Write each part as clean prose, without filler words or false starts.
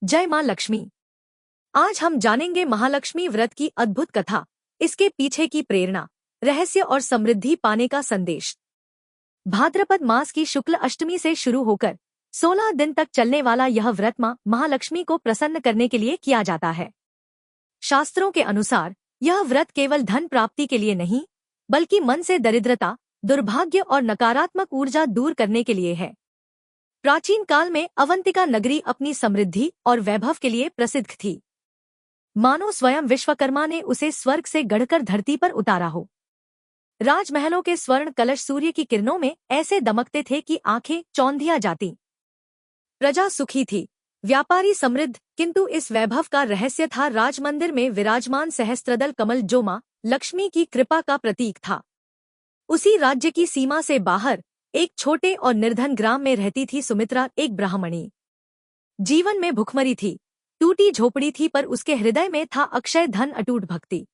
जय मां लक्ष्मी। आज हम जानेंगे महालक्ष्मी व्रत की अद्भुत कथा, इसके पीछे की प्रेरणा, रहस्य और समृद्धि पाने का संदेश। भाद्रपद मास की शुक्ल अष्टमी से शुरू होकर 16 दिन तक चलने वाला यह व्रत मां महालक्ष्मी को प्रसन्न करने के लिए किया जाता है। शास्त्रों के अनुसार यह व्रत केवल धन प्राप्ति के लिए नहीं, बल्कि मन से दरिद्रता, दुर्भाग्य और नकारात्मक ऊर्जा दूर करने के लिए है। प्राचीन काल में अवंतिका नगरी अपनी समृद्धि और वैभव के लिए प्रसिद्ध थी। मानो स्वयं विश्वकर्मा ने उसे स्वर्ग से गढ़कर धरती पर उतारा हो। राजमहलों के स्वर्ण कलश सूर्य की किरणों में ऐसे दमकते थे कि आंखें चौंधिया जाती। प्रजा सुखी थी, व्यापारी समृद्ध, किंतु इस वैभव का रहस्य था राजमंदिर में विराजमान सहस्त्रदल कमल, जो मां लक्ष्मी की कृपा का प्रतीक था। उसी राज्य की सीमा से बाहर एक छोटे और निर्धन ग्राम में रहती थी सुमित्रा, एक ब्राह्मणी। जीवन में भुखमरी थी, टूटी झोपड़ी थी, पर उसके हृदय में था अक्षय धन, अटूट भक्ति।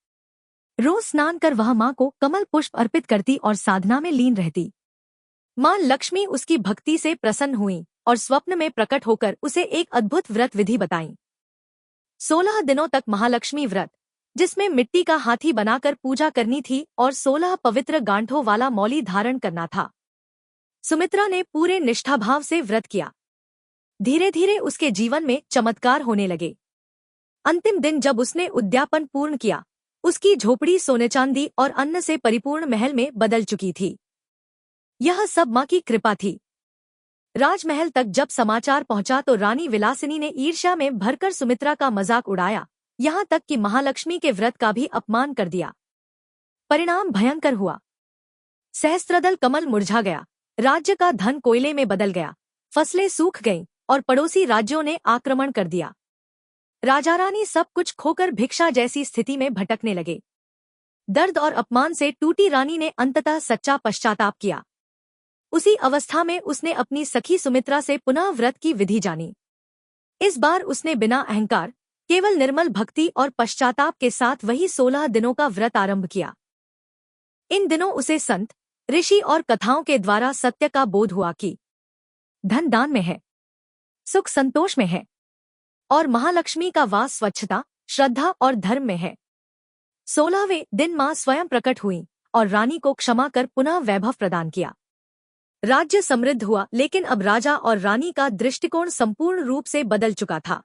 रोज स्नान कर वह मां को कमल पुष्प अर्पित करती और साधना में लीन रहती। मां लक्ष्मी उसकी भक्ति से प्रसन्न हुई और स्वप्न में प्रकट होकर उसे एक अद्भुत व्रत विधि बताई। 16 दिनों तक महालक्ष्मी व्रत, जिसमें मिट्टी का हाथी बनाकर पूजा करनी थी और 16 पवित्र गांठों वाला मौली धारण करना था। सुमित्रा ने पूरे निष्ठाभाव से व्रत किया। धीरे धीरे उसके जीवन में चमत्कार होने लगे। अंतिम दिन जब उसने उद्यापन पूर्ण किया, उसकी झोपड़ी सोने चांदी और अन्न से परिपूर्ण महल में बदल चुकी थी। यह सब मां की कृपा थी। राजमहल तक जब समाचार पहुंचा तो रानी विलासिनी ने ईर्ष्या में भरकर सुमित्रा का मजाक उड़ाया, यहाँ तक कि महालक्ष्मी के व्रत का भी अपमान कर दिया। परिणाम भयंकर हुआ। सहस्त्रदल कमल मुरझा गया, राज्य का धन कोयले में बदल गया, फसलें सूख गईं और पड़ोसी राज्यों ने आक्रमण कर दिया। राजा रानी सब कुछ खोकर भिक्षा जैसी स्थिति में भटकने लगे। दर्द और अपमान से टूटी रानी ने अंततः सच्चा पश्चाताप किया। उसी अवस्था में उसने अपनी सखी सुमित्रा से पुनः व्रत की विधि जानी। इस बार उसने बिना अहंकार, केवल निर्मल भक्ति और पश्चाताप के साथ वही 16 दिनों का व्रत आरंभ किया। इन दिनों उसे संत, ऋषि और कथाओं के द्वारा सत्य का बोध हुआ कि धन दान में है, सुख संतोष में है और महालक्ष्मी का वास स्वच्छता, श्रद्धा और धर्म में है। 16वें दिन मां स्वयं प्रकट हुई और रानी को क्षमा कर पुनः वैभव प्रदान किया। राज्य समृद्ध हुआ, लेकिन अब राजा और रानी का दृष्टिकोण संपूर्ण रूप से बदल चुका था।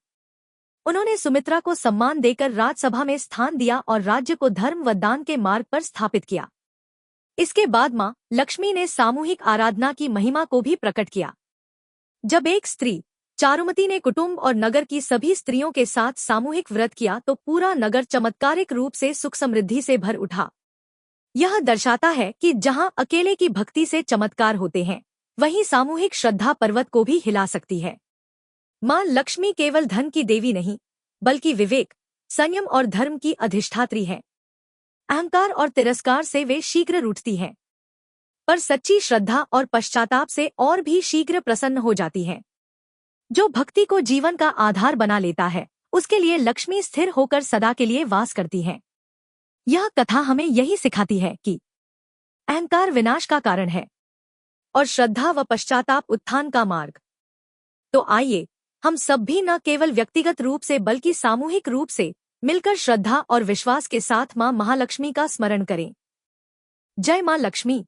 उन्होंने सुमित्रा को सम्मान देकर राजसभा में स्थान दिया और राज्य को धर्म व दान के मार्ग पर स्थापित किया। इसके बाद मां लक्ष्मी ने सामूहिक आराधना की महिमा को भी प्रकट किया। जब एक स्त्री चारुमती ने कुटुंब और नगर की सभी स्त्रियों के साथ सामूहिक व्रत किया तो पूरा नगर चमत्कारिक रूप से सुख समृद्धि से भर उठा। यह दर्शाता है कि जहां अकेले की भक्ति से चमत्कार होते हैं, वहीं सामूहिक श्रद्धा पर्वत को भी हिला सकती है। मां लक्ष्मी केवल धन की देवी नहीं, बल्कि विवेक, संयम और धर्म की अधिष्ठात्री है। अहंकार और तिरस्कार से वे शीघ्र रूठती हैं, पर सच्ची श्रद्धा और पश्चाताप से और भी शीघ्र प्रसन्न हो जाती हैं। जो भक्ति को जीवन का आधार बना लेता है, उसके लिए लक्ष्मी स्थिर होकर सदा के लिए वास करती हैं। यह कथा हमें यही सिखाती है कि अहंकार विनाश का कारण है और श्रद्धा व पश्चाताप उत्थान का मार्ग। तो आइए हम सब भी न केवल व्यक्तिगत रूप से बल्कि सामूहिक रूप से मिलकर श्रद्धा और विश्वास के साथ मां महालक्ष्मी का स्मरण करें। जय मां लक्ष्मी।